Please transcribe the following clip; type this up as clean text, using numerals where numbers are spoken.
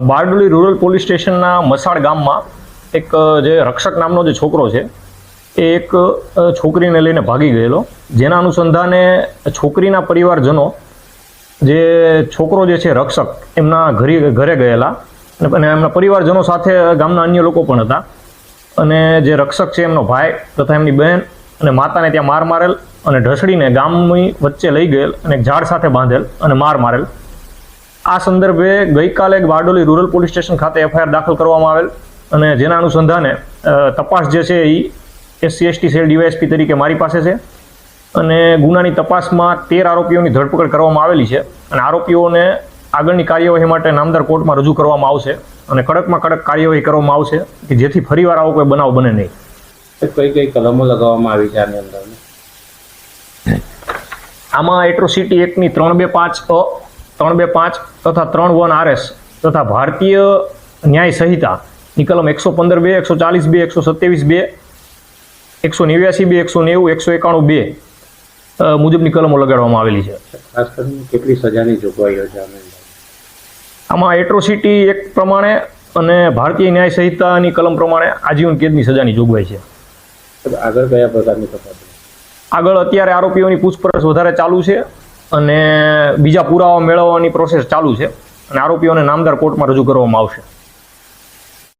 Bardoli rural police સ્ટેશનના મસાડ ગામમાં એક જે રક્ષક નામનો જે છોકરો છે એ એક છોકરીને લઈને ભાગી ગયેલો, જેના અનુસંધાને છોકરીના પરિવારજનો જે છોકરો જે છે રક્ષક એમના ઘરે ગયેલા અને એમના પરિવારજનો સાથે ગામના અન્ય લોકો પણ હતા. અને જે રક્ષક છે એમનો ભાઈ તથા એમની બહેન અને માતાને ત્યાં માર મારેલ અને ઢસડીને ગામની વચ્ચે લઈ ગયેલ અને એક ઝાડ સાથે બાંધેલ અને માર મારેલ. આ સંદર્ભે ગઈકાલે બારડોલી રૂરલ પોલીસ સ્ટેશન ખાતે એફઆઈઆર દાખલ કરવામાં આવેલ અને જેના અનુસંધાને તપાસ જે છે એ SC/ST સેલ ડીવાયએસપી તરીકે મારી પાસે છે અને ગુનાની તપાસમાં 13 આરોપીઓની ધરપકડ કરવામાં આવેલી છે અને આરોપીઓને આગળની કાર્યવાહી માટે નામદાર કોર્ટમાં રજૂ કરવામાં આવશે અને કડકમાં કડક કાર્યવાહી કરવામાં આવશે કે જેથી ફરીવાર આવો કોઈ બનાવ બને નહીં. કઈ કલમો લગાવવામાં આવી છે આની અંદર? આમાં એટ્રોસિટી એક્ટની 325 325 તથા 3(1) RS તથા ભારતીય ન્યાય સંહિતાની કલમ 115(2), 140(2), 127(2), 189(2), 190, 191(2) મુજબની કલમો લગાડવામાં આવેલી છે. ખાસ કરીને કેટલી સજાની જોગવાઈઓ છે આમાં? એટ્રોસિટી એક્ટ પ્રમાણે અને ભારતીય ન્યાય સંહિતાની કલમ પ્રમાણે આજીવન કેદની સજાની જોગવાઈ છે. આગળ કયા પ્રકારની તપાસ? આગળ અત્યારે આરોપીઓની પૂછપરછ વધારે ચાલુ છે અને બીજા પુરાવા મેળવવાની પ્રોસેસ ચાલુ છે અને આરોપીઓને નામદાર કોર્ટમાં રજૂ કરવામાં આવશે.